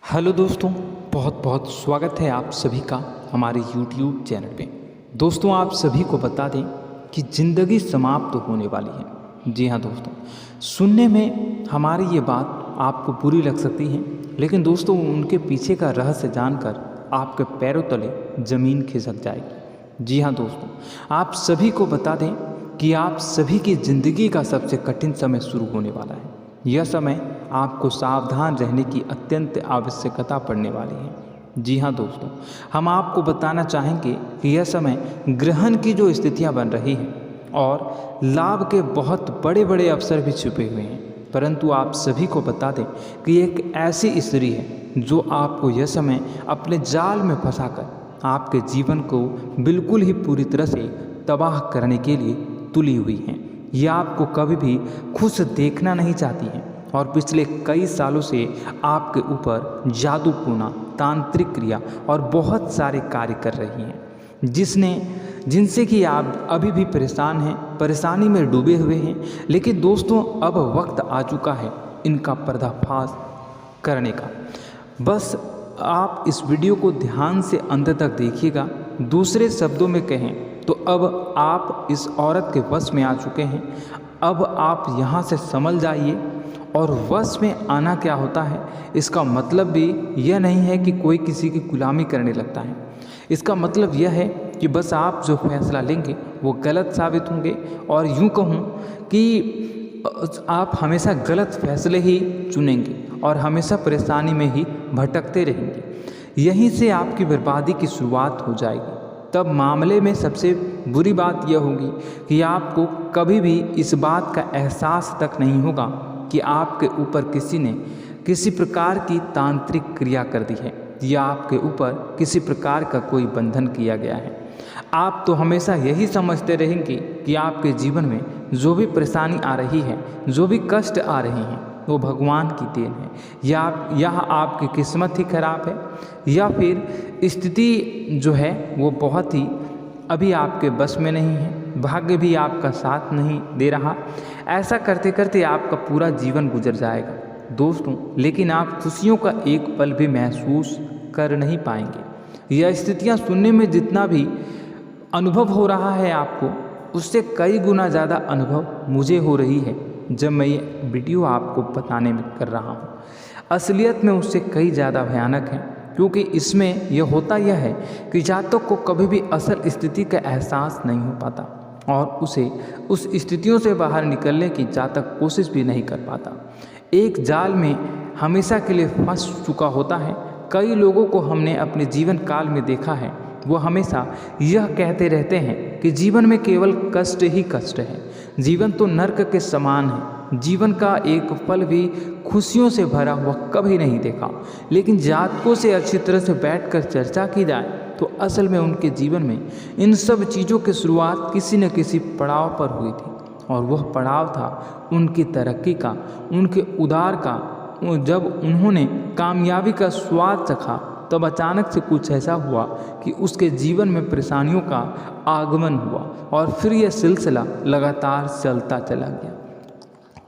Hello दोस्तों, बहुत बहुत स्वागत है आप सभी का हमारे YouTube चैनल पे। दोस्तों, आप सभी को बता दें कि ज़िंदगी समाप्त तो होने वाली है। जी हाँ दोस्तों, सुनने में हमारी ये बात आपको बुरी लग सकती है, लेकिन दोस्तों उनके पीछे का रहस्य जानकर आपके पैरों तले ज़मीन खिसक जाएगी। जी हाँ दोस्तों, आप सभी को बता दें कि आप सभी की ज़िंदगी का सबसे कठिन समय शुरू होने वाला है। यह समय आपको सावधान रहने की अत्यंत आवश्यकता पड़ने वाली है। जी हाँ दोस्तों, हम आपको बताना चाहेंगे कि यह समय ग्रहण की जो स्थितियाँ बन रही हैं और लाभ के बहुत बड़े बड़े अवसर भी छुपे हुए हैं, परंतु आप सभी को बता दें कि एक ऐसी स्त्री है जो आपको यह समय अपने जाल में फंसाकर आपके जीवन को बिल्कुल ही पूरी तरह से तबाह करने के लिए तुली हुई है। यह आपको कभी भी खुश देखना नहीं चाहती हैं और पिछले कई सालों से आपके ऊपर जादू टोना, तांत्रिक क्रिया और बहुत सारे कार्य कर रही हैं, जिनसे कि आप अभी भी परेशान हैं, परेशानी में डूबे हुए हैं। लेकिन दोस्तों, अब वक्त आ चुका है इनका पर्दाफाश करने का। बस आप इस वीडियो को ध्यान से अंत तक देखिएगा। दूसरे शब्दों में कहें तो अब आप इस औरत के वश में आ चुके हैं। अब आप यहाँ से संभल जाइए। और वश में आना क्या होता है, इसका मतलब भी यह नहीं है कि कोई किसी की गुलामी करने लगता है। इसका मतलब यह है कि बस आप जो फैसला लेंगे वो गलत साबित होंगे, और यूँ कहूँ कि आप हमेशा गलत फैसले ही चुनेंगे और हमेशा परेशानी में ही भटकते रहेंगे। यहीं से आपकी बर्बादी की शुरुआत हो जाएगी। तब मामले में सबसे बुरी बात यह होगी कि आपको कभी भी इस बात का एहसास तक नहीं होगा कि आपके ऊपर किसी ने किसी प्रकार की तांत्रिक क्रिया कर दी है या आपके ऊपर किसी प्रकार का कोई बंधन किया गया है। आप तो हमेशा यही समझते रहेंगे कि आपके जीवन में जो भी परेशानी आ रही है, जो भी कष्ट आ रहे हैं, वो भगवान की देन है, या आपकी किस्मत ही खराब है, या फिर स्थिति जो है वो बहुत ही अभी आपके बस में नहीं है, भाग्य भी आपका साथ नहीं दे रहा। ऐसा करते करते आपका पूरा जीवन गुजर जाएगा दोस्तों, लेकिन आप खुशियों का एक पल भी महसूस कर नहीं पाएंगे। यह स्थितियाँ सुनने में जितना भी अनुभव हो रहा है आपको, उससे कई गुना ज़्यादा अनुभव मुझे हो रही है जब मैं ये वीडियो आपको बताने में कर रहा हूँ। असलियत में उससे कई ज़्यादा भयानक है, क्योंकि इसमें यह होता यह है कि जातक को कभी भी असल स्थिति का एहसास नहीं हो पाता और उसे उस स्थितियों से बाहर निकलने की जातक कोशिश भी नहीं कर पाता। एक जाल में हमेशा के लिए फंस चुका होता है। कई लोगों को हमने अपने जीवन काल में देखा है, वो हमेशा यह कहते रहते हैं कि जीवन में केवल कष्ट ही कष्ट है, जीवन तो नर्क के समान है, जीवन का एक पल भी खुशियों से भरा हुआ कभी नहीं देखा। लेकिन जातकों से अच्छी तरह से बैठकर चर्चा की जाए तो असल में उनके जीवन में इन सब चीज़ों की शुरुआत किसी न किसी पड़ाव पर हुई थी, और वह पड़ाव था उनकी तरक्की का, उनके उदार का। जब उन्होंने कामयाबी का स्वाद चखा, तब अचानक से कुछ ऐसा हुआ कि उसके जीवन में परेशानियों का आगमन हुआ, और फिर यह सिलसिला लगातार चलता चला गया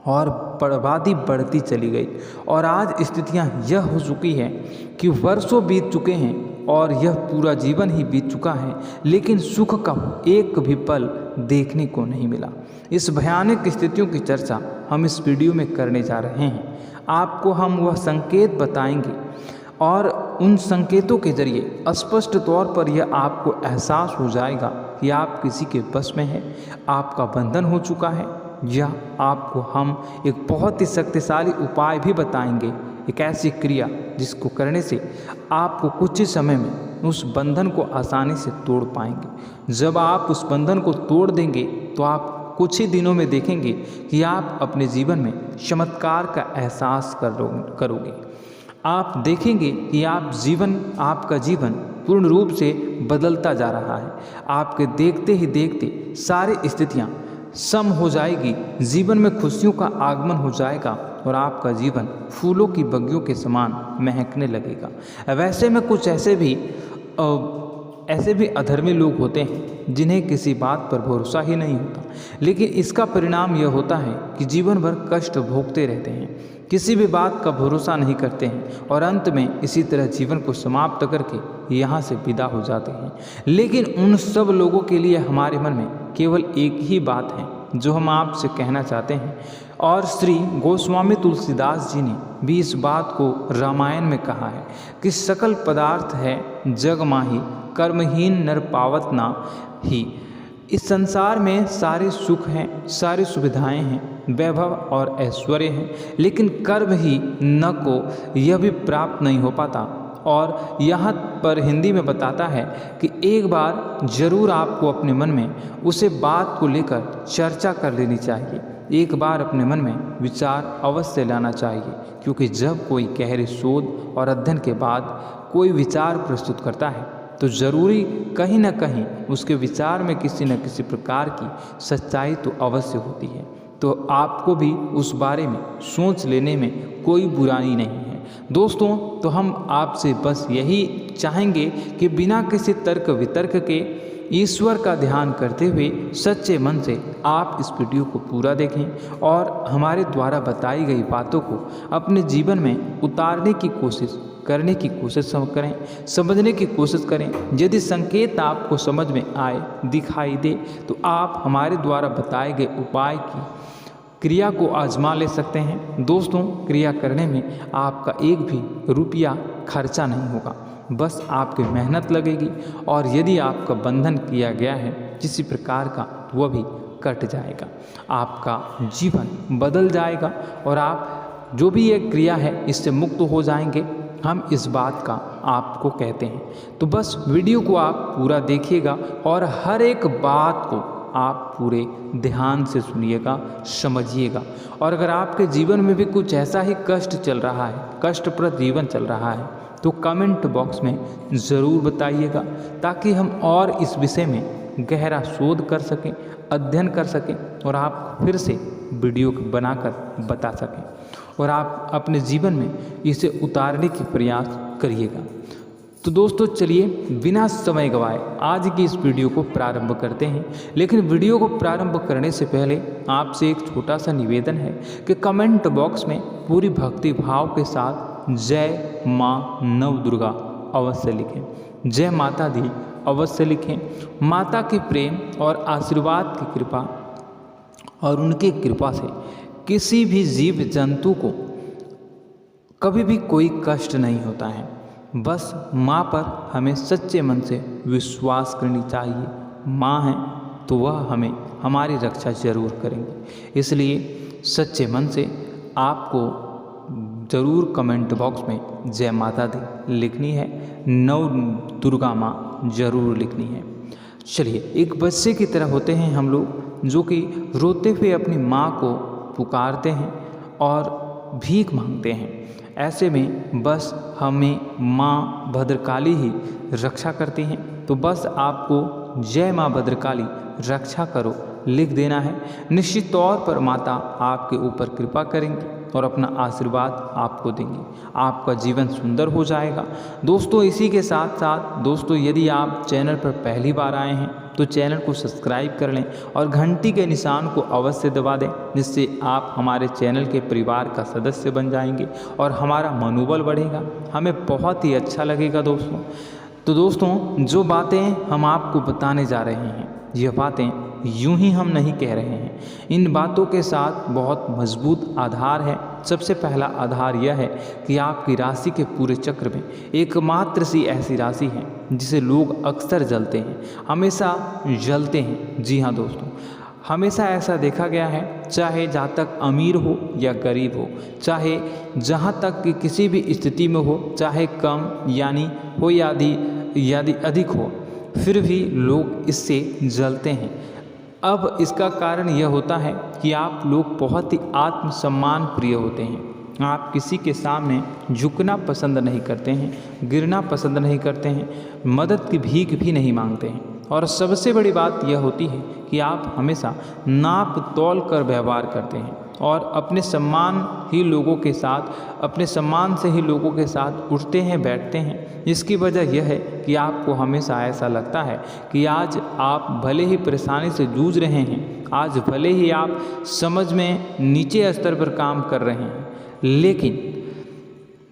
और बर्बादी बढ़ती चली गई। और आज स्थितियां यह हो चुकी है कि वर्षों बीत चुके हैं और यह पूरा जीवन ही बीत चुका है, लेकिन सुख का एक भी पल देखने को नहीं मिला। इस भयानक स्थितियों की चर्चा हम इस वीडियो में करने जा रहे हैं। आपको हम वह संकेत बताएंगे और उन संकेतों के जरिए स्पष्ट तौर पर यह आपको एहसास हो जाएगा कि आप किसी के बस में हैं, आपका बंधन हो चुका है, या आपको हम एक बहुत ही शक्तिशाली उपाय भी बताएंगे, एक ऐसी क्रिया जिसको करने से आपको कुछ ही समय में उस बंधन को आसानी से तोड़ पाएंगे। जब आप उस बंधन को तोड़ देंगे तो आप कुछ ही दिनों में देखेंगे कि आप अपने जीवन में चमत्कार का एहसास करोगे। आप देखेंगे कि आपका जीवन पूर्ण रूप से बदलता जा रहा है। आपके देखते ही देखते सारी स्थितियाँ सम हो जाएगी, जीवन में खुशियों का आगमन हो जाएगा और आपका जीवन फूलों की बगियों के समान महकने लगेगा। वैसे में कुछ ऐसे भी अधर्मी लोग होते हैं जिन्हें किसी बात पर भरोसा ही नहीं होता, लेकिन इसका परिणाम यह होता है कि जीवन भर कष्ट भोगते रहते हैं। किसी भी बात का भरोसा नहीं करते हैं और अंत में इसी तरह जीवन को समाप्त करके यहाँ से विदा हो जाते हैं। लेकिन उन सब लोगों के लिए हमारे मन में केवल एक ही बात है जो हम आपसे कहना चाहते हैं, और श्री गोस्वामी तुलसीदास जी ने भी इस बात को रामायण में कहा है कि सकल पदार्थ है जग माही, कर्महीन नर पावत ना ही। इस संसार में सारे सुख हैं, सारी सुविधाएं हैं, वैभव और ऐश्वर्य हैं, लेकिन कर्म ही न को यह भी प्राप्त नहीं हो पाता। और यहाँ पर हिंदी में बताता है कि एक बार जरूर आपको अपने मन में उसे बात को लेकर चर्चा कर लेनी चाहिए, एक बार अपने मन में विचार अवश्य लाना चाहिए, क्योंकि जब कोई गहरे शोध और अध्ययन के बाद कोई विचार प्रस्तुत करता है तो ज़रूरी कहीं ना कहीं उसके विचार में किसी न किसी प्रकार की सच्चाई तो अवश्य होती है। तो आपको भी उस बारे में सोच लेने में कोई बुराई नहीं है। दोस्तों, तो हम आपसे बस यही चाहेंगे कि बिना किसी तर्क वितर्क के ईश्वर का ध्यान करते हुए सच्चे मन से आप इस वीडियो को पूरा देखें और हमारे द्वारा बताई गई बातों को अपने जीवन में उतारने की कोशिश करने की कोशिश करें, समझने की कोशिश करें। यदि संकेत आपको समझ में आए, दिखाई दे, तो आप हमारे द्वारा बताए गए उपाय की क्रिया को आजमा ले सकते हैं। दोस्तों, क्रिया करने में आपका एक भी रुपया खर्चा नहीं होगा, बस आपकी मेहनत लगेगी, और यदि आपका बंधन किया गया है किसी प्रकार का, वह भी कट जाएगा, आपका जीवन बदल जाएगा और आप जो भी ये क्रिया है इससे मुक्त हो जाएंगे। हम इस बात का आपको कहते हैं। तो बस वीडियो को आप पूरा देखिएगा और हर एक बात को आप पूरे ध्यान से सुनिएगा, समझिएगा। और अगर आपके जीवन में भी कुछ ऐसा ही कष्ट चल रहा है, कष्टप्रद जीवन चल रहा है, तो कमेंट बॉक्स में ज़रूर बताइएगा, ताकि हम और इस विषय में गहरा शोध कर सकें, अध्ययन कर सकें और आप फिर से वीडियो बनाकर बता सकें और आप अपने जीवन में इसे उतारने की प्रयास करिएगा। तो दोस्तों, चलिए बिना समय गवाए आज की इस वीडियो को प्रारंभ करते हैं। लेकिन वीडियो को प्रारंभ करने से पहले आपसे एक छोटा सा निवेदन है कि कमेंट बॉक्स में पूरी भक्ति भाव के साथ जय माँ नव दुर्गा अवश्य लिखें, जय माता दी अवश्य लिखें। माता के प्रेम और आशीर्वाद की कृपा और उनकी कृपा से किसी भी जीव जंतु को कभी भी कोई कष्ट नहीं होता है। बस माँ पर हमें सच्चे मन से विश्वास करनी चाहिए। माँ है तो वह हमें हमारी रक्षा जरूर करेंगे। इसलिए सच्चे मन से आपको ज़रूर कमेंट बॉक्स में जय माता दी लिखनी है, नव दुर्गा माँ जरूर लिखनी है। चलिए, एक बच्चे की तरह होते हैं हम लोग, जो कि रोते हुए अपनी माँ को पुकारते हैं और भीख मांगते हैं। ऐसे में बस हमें माँ भद्रकाली ही रक्षा करती हैं। तो बस आपको जय माँ भद्रकाली रक्षा करो लिख देना है। निश्चित तौर पर माता आपके ऊपर कृपा करेंगी और अपना आशीर्वाद आपको देंगी, आपका जीवन सुंदर हो जाएगा। दोस्तों, इसी के साथ साथ दोस्तों, यदि आप चैनल पर पहली बार आए हैं तो चैनल को सब्सक्राइब कर लें और घंटी के निशान को अवश्य दबा दें, जिससे आप हमारे चैनल के परिवार का सदस्य बन जाएंगे और हमारा मनोबल बढ़ेगा, हमें बहुत ही अच्छा लगेगा दोस्तों। तो दोस्तों, जो बातें हम आपको बताने जा रहे हैं, यह बातें यूं ही हम नहीं कह रहे हैं। इन बातों के साथ बहुत मजबूत आधार है। सबसे पहला आधार यह है कि आपकी राशि के पूरे चक्र में एकमात्र सी ऐसी राशि है जिसे लोग अक्सर जलते हैं, हमेशा जलते हैं। जी हाँ दोस्तों, हमेशा ऐसा देखा गया है, चाहे जहाँ तक अमीर हो या गरीब हो, चाहे जहाँ तक कि किसी भी स्थिति में हो, चाहे कम यानी हो या अधिक हो, फिर भी लोग इससे जलते हैं। अब इसका कारण यह होता है कि आप लोग बहुत ही आत्मसम्मान प्रिय होते हैं। आप किसी के सामने झुकना पसंद नहीं करते हैं, गिरना पसंद नहीं करते हैं, मदद की भीख भी नहीं मांगते हैं। और सबसे बड़ी बात यह होती है कि आप हमेशा नाप तोल कर व्यवहार करते हैं और अपने सम्मान से ही लोगों के साथ उठते हैं, बैठते हैं। इसकी वजह यह है कि आपको हमेशा ऐसा लगता है कि आज आप भले ही परेशानी से जूझ रहे हैं, आज भले ही आप समझ में नीचे स्तर पर काम कर रहे हैं, लेकिन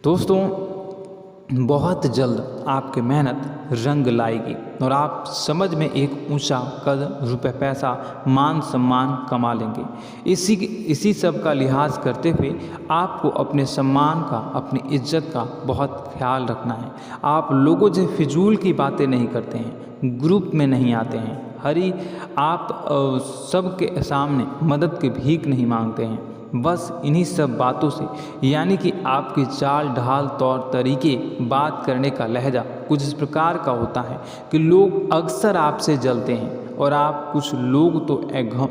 दोस्तों बहुत जल्द आपकी मेहनत रंग लाएगी और आप समझ में एक ऊंचा कद, रुपए, पैसा, मान सम्मान कमा लेंगे। इसी सब का लिहाज करते हुए आपको अपने सम्मान का, अपनी इज्जत का बहुत ख्याल रखना है। आप लोगों से फिजूल की बातें नहीं करते हैं, ग्रुप में नहीं आते हैं, आप सबके सामने मदद की भीख नहीं मांगते हैं। बस इन्हीं सब बातों से, यानी कि आपकी चाल ढाल, तौर तरीके, बात करने का लहजा कुछ इस प्रकार का होता है कि लोग अक्सर आपसे जलते हैं और कुछ लोग तो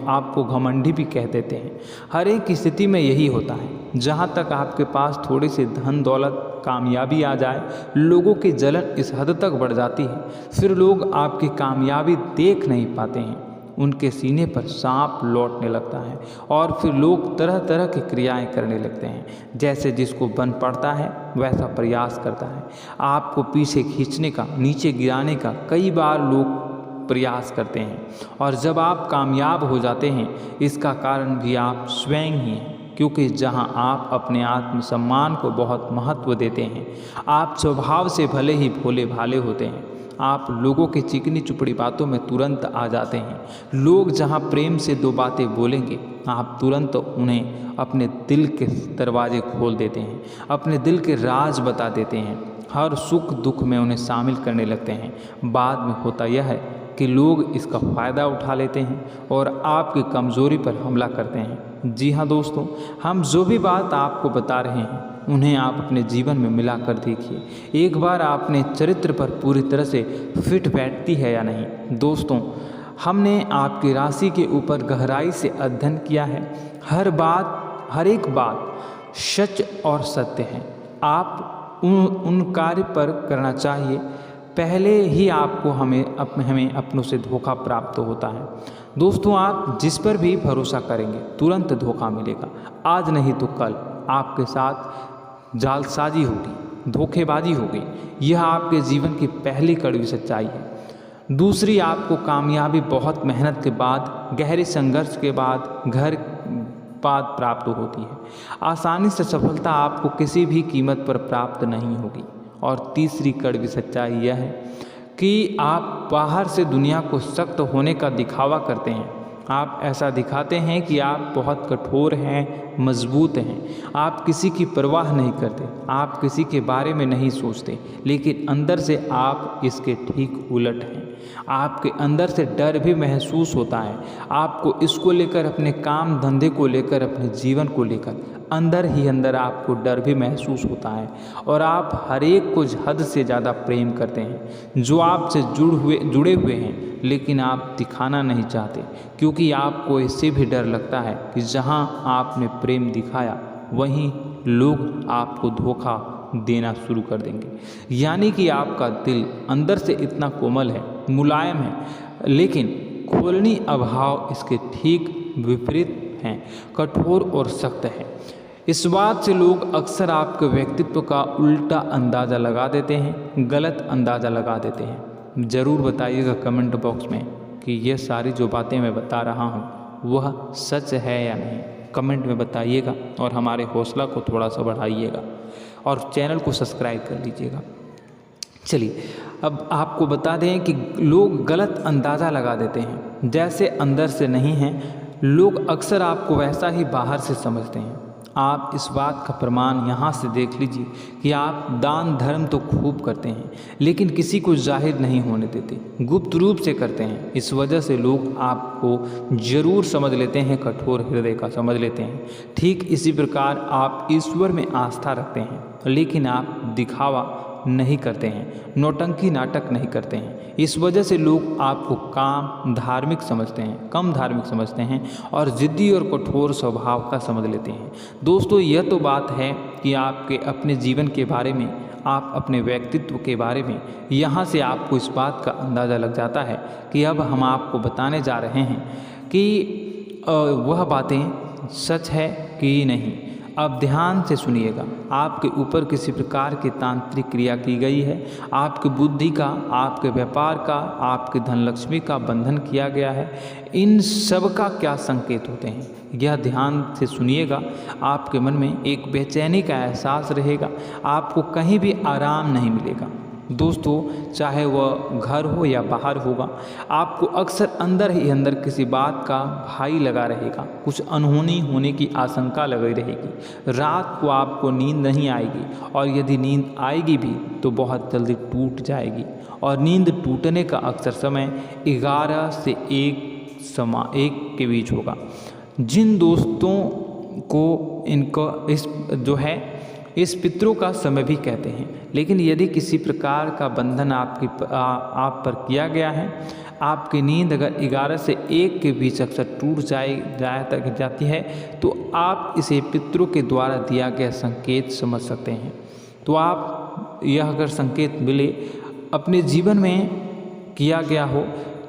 आपको घमंडी भी कह देते हैं। हर एक स्थिति में यही होता है। जहाँ तक आपके पास थोड़ी सी धन दौलत, कामयाबी आ जाए, लोगों की जलन इस हद तक बढ़ जाती है, फिर लोग आपकी कामयाबी देख नहीं पाते हैं। उनके सीने पर सांप लौटने लगता है और फिर लोग तरह तरह की क्रियाएं करने लगते हैं। जैसे जिसको बन पड़ता है वैसा प्रयास करता है। आपको पीछे खींचने का, नीचे गिराने का कई बार लोग प्रयास करते हैं और जब आप कामयाब हो जाते हैं, इसका कारण भी आप स्वयं ही हैं। क्योंकि जहां आप अपने आत्मसम्मान को बहुत महत्व देते हैं, आप स्वभाव से भले ही भोले भाले होते हैं, आप लोगों की चिकनी चुपड़ी बातों में तुरंत आ जाते हैं। लोग जहां प्रेम से दो बातें बोलेंगे, आप तुरंत उन्हें अपने दिल के दरवाजे खोल देते हैं, अपने दिल के राज बता देते हैं, हर सुख दुख में उन्हें शामिल करने लगते हैं। बाद में होता यह है कि लोग इसका फ़ायदा उठा लेते हैं और आपकी कमज़ोरी पर हमला करते हैं। जी हाँ दोस्तों, हम जो भी बात आपको बता रहे हैं उन्हें आप अपने जीवन में मिला कर देखिए। एक बार आपने चरित्र पर पूरी तरह से फिट बैठती है या नहीं। दोस्तों, हमने आपकी राशि के ऊपर गहराई से अध्ययन किया है। हर एक बात सच और सत्य है। आप उन कार्य पर करना चाहिए, पहले ही आपको हमें अपनों से धोखा प्राप्त होता है। दोस्तों, आप जिस पर भी भरोसा करेंगे तुरंत धोखा मिलेगा। आज नहीं तो कल आपके साथ जालसाजी होगी, धोखेबाजी होगी। यह आपके जीवन की पहली कड़वी सच्चाई है। दूसरी, आपको कामयाबी बहुत मेहनत के बाद, गहरे संघर्ष के बाद प्राप्त होती है। आसानी से सफलता आपको किसी भी कीमत पर प्राप्त नहीं होगी। और तीसरी कड़वी सच्चाई यह है कि आप बाहर से दुनिया को सख्त होने का दिखावा करते हैं। आप ऐसा दिखाते हैं कि आप बहुत कठोर हैं, मजबूत हैं। आप किसी की परवाह नहीं करते, आप किसी के बारे में नहीं सोचते, लेकिन अंदर से आप इसके ठीक उलट हैं। आपके अंदर से डर भी महसूस होता है। आपको इसको लेकर, अपने काम धंधे को लेकर, अपने जीवन को लेकर अंदर ही अंदर आपको डर भी महसूस होता है और आप हर एक को हद से ज़्यादा प्रेम करते हैं, जो आपसे जुड़े हुए हैं, लेकिन आप दिखाना नहीं चाहते, क्योंकि आपको इससे भी डर लगता है कि जहां आपने प्रेम दिखाया वहीं लोग आपको धोखा देना शुरू कर देंगे। यानी कि आपका दिल अंदर से इतना कोमल है, मुलायम है, लेकिन खोलनी अभाव इसके ठीक विपरीत हैं, कठोर और सख्त है। इस बात से लोग अक्सर आपके व्यक्तित्व का उल्टा अंदाज़ा लगा देते हैं, गलत अंदाज़ा लगा देते हैं। ज़रूर बताइएगा कमेंट बॉक्स में कि ये सारी जो बातें मैं बता रहा हूँ वह सच है या नहीं। कमेंट में बताइएगा और हमारे हौसला को थोड़ा सा बढ़ाइएगा और चैनल को सब्सक्राइब कर लीजिएगा। चलिए, अब आपको बता दें कि लोग गलत अंदाज़ा लगा देते हैं। जैसे अंदर से नहीं हैं, लोग अक्सर आपको वैसा ही बाहर से समझते हैं। आप इस बात का प्रमाण यहाँ से देख लीजिए कि आप दान धर्म तो खूब करते हैं, लेकिन किसी को जाहिर नहीं होने देते, गुप्त रूप से करते हैं। इस वजह से लोग आपको ज़रूर समझ लेते हैं, कठोर हृदय का समझ लेते हैं। ठीक इसी प्रकार आप ईश्वर में आस्था रखते हैं, लेकिन आप दिखावा नहीं करते हैं, नौटंकी नाटक नहीं करते हैं। इस वजह से लोग आपको कम धार्मिक समझते हैं और ज़िद्दी और कठोर स्वभाव का समझ लेते हैं। दोस्तों, यह तो बात है कि आपके अपने जीवन के बारे में, आप अपने व्यक्तित्व के बारे में, यहाँ से आपको इस बात का अंदाज़ा लग जाता है कि अब हम आपको बताने जा रहे हैं कि वह बातें सच है कि नहीं। अब ध्यान से सुनिएगा। आपके ऊपर किसी प्रकार की तांत्रिक क्रिया की गई है, आपकी बुद्धि का, आपके व्यापार का, आपके धनलक्ष्मी का बंधन किया गया है। इन सब का क्या संकेत होते हैं, यह ध्यान से सुनिएगा। आपके मन में एक बेचैनी का एहसास रहेगा, आपको कहीं भी आराम नहीं मिलेगा। दोस्तों, चाहे वह घर हो या बाहर होगा, आपको अक्सर अंदर ही अंदर किसी बात का भय लगा रहेगा, कुछ अनहोनी होने की आशंका लगी रहेगी। रात को आपको नींद नहीं आएगी, और यदि नींद आएगी भी तो बहुत जल्दी टूट जाएगी, और नींद टूटने का अक्सर समय 11 से 1 के बीच होगा। जिन दोस्तों को इनको इस पितरों का समय भी कहते हैं। लेकिन यदि किसी प्रकार का बंधन आप पर किया गया है, आपकी नींद अगर 11 से 1 के बीच अक्सर टूट जाती है, तो आप इसे पितरों के द्वारा दिया गया संकेत समझ सकते हैं। तो आप यह अगर संकेत मिले अपने जीवन में किया गया हो,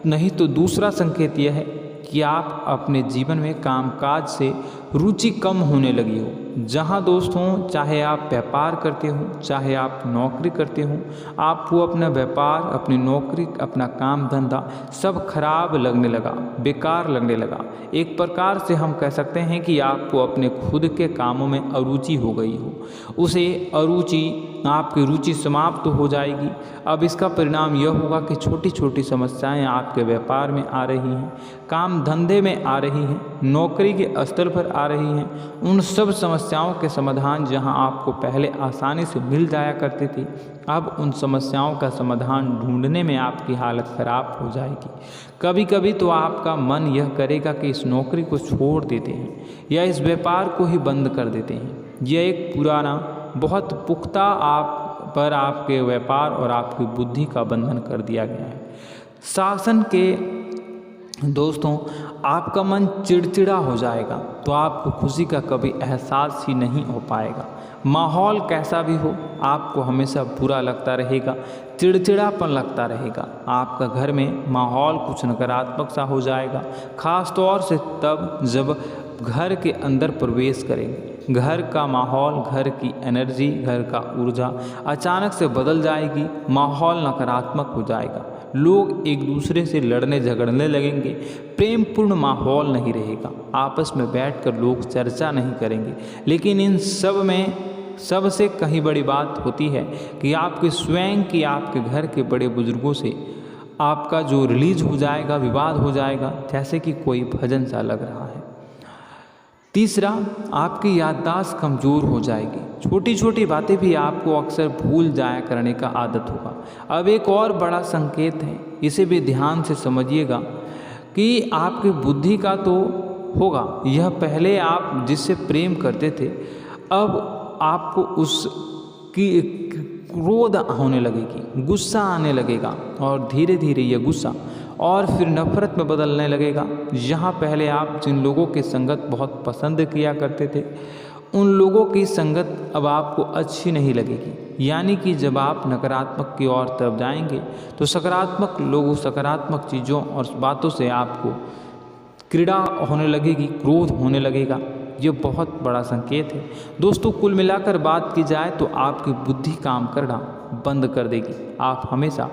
नहीं तो दूसरा संकेत यह है कि आप अपने जीवन में कामकाज से रुचि कम होने लगी हो। जहाँ दोस्तों, चाहे आप व्यापार करते हो, चाहे आप नौकरी करते हो, आपको अपना व्यापार, अपनी नौकरी, अपना काम धंधा सब खराब लगने लगा, बेकार लगने लगा। एक प्रकार से हम कह सकते हैं कि आपको अपने खुद के कामों में अरुचि हो गई हो। उसे अरुचि, आपकी रुचि समाप्त हो जाएगी। अब इसका परिणाम यह होगा कि छोटी छोटी समस्याएं आपके व्यापार में आ रही हैं, काम धंधे में आ रही हैं, नौकरी के स्तर पर आ रही हैं। उन सब समस्याओं के समाधान जहां आपको पहले आसानी से मिल जाया करते थे, अब उन समस्याओं का समाधान ढूंढने में आपकी हालत खराब हो जाएगी। कभी कभी तो आपका मन यह करेगा कि इस नौकरी को छोड़ देते हैं या इस व्यापार को ही बंद कर देते हैं। यह एक पुराना, बहुत पुख्ता आपके व्यापार और आपकी बुद्धि का बंधन कर दिया गया है। शासन के दोस्तों, आपका मन चिड़चिड़ा हो जाएगा, तो आपको खुशी का कभी एहसास ही नहीं हो पाएगा। माहौल कैसा भी हो, आपको हमेशा बुरा लगता रहेगा, चिड़चिड़ापन लगता रहेगा। आपका घर में माहौल कुछ नकारात्मक सा हो जाएगा, खास तौर से तब जब घर के अंदर प्रवेश करेंगे। घर का माहौल, घर की एनर्जी, घर का ऊर्जा अचानक से बदल जाएगी, माहौल नकारात्मक हो जाएगा। लोग एक दूसरे से लड़ने झगड़ने लगेंगे, प्रेमपूर्ण माहौल नहीं रहेगा, आपस में बैठकर लोग चर्चा नहीं करेंगे। लेकिन इन सब में सबसे कहीं बड़ी बात होती है कि आपके स्वयं की, आपके घर के बड़े बुजुर्गों से आपका जो रिलीज हो जाएगा, विवाद हो जाएगा, जैसे कि कोई भजन सा लग रहा है। तीसरा, आपकी याददाश्त कमज़ोर हो जाएगी, छोटी छोटी बातें भी आपको अक्सर भूल जाया करने का आदत होगा। अब एक और बड़ा संकेत है, इसे भी ध्यान से समझिएगा कि आपकी बुद्धि का तो होगा, यह पहले आप जिससे प्रेम करते थे, अब आपको उसकी क्रोध होने लगेगी, गुस्सा आने लगेगा, और धीरे धीरे यह गुस्सा और फिर नफरत में बदलने लगेगा। यहाँ पहले आप जिन लोगों की संगत बहुत पसंद किया करते थे, उन लोगों की संगत अब आपको अच्छी नहीं लगेगी। यानी कि जब आप नकारात्मक की ओर तरफ जाएंगे, तो सकारात्मक लोगों, सकारात्मक चीज़ों और बातों से आपको क्रीड़ा होने लगेगी, क्रोध होने लगेगा। ये बहुत बड़ा संकेत है दोस्तों। कुल मिलाकर बात की जाए तो आपकी बुद्धि काम करना बंद कर देगी। आप हमेशा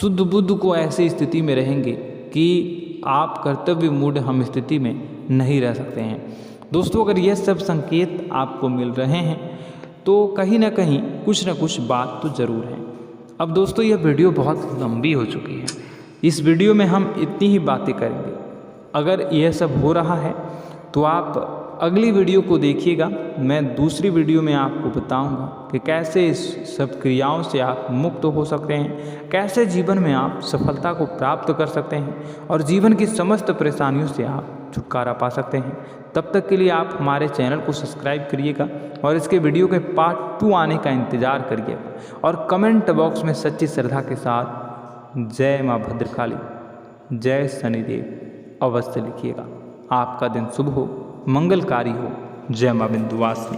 शुद्ध बुद्ध को ऐसी स्थिति में रहेंगे कि आप कर्तव्य मूढ़ हम स्थिति में नहीं रह सकते हैं। दोस्तों, अगर यह सब संकेत आपको मिल रहे हैं तो कहीं ना कहीं कुछ ना कुछ बात तो ज़रूर है। अब दोस्तों, यह वीडियो बहुत लंबी हो चुकी है, इस वीडियो में हम इतनी ही बातें करेंगे। अगर यह सब हो रहा है तो आप अगली वीडियो को देखिएगा। मैं दूसरी वीडियो में आपको बताऊंगा कि कैसे इस सब क्रियाओं से आप मुक्त हो सकते हैं, कैसे जीवन में आप सफलता को प्राप्त कर सकते हैं और जीवन की समस्त परेशानियों से आप छुटकारा पा सकते हैं। तब तक के लिए आप हमारे चैनल को सब्सक्राइब करिएगा और इसके वीडियो के पार्ट 2 आने का इंतज़ार करिएगा। और कमेंट बॉक्स में सच्ची श्रद्धा के साथ जय माँ भद्रकाली, जय शनिदेव अवश्य लिखिएगा। आपका दिन शुभ हो, मंगलकारी हो। जय माँ विंध्यवासिनी।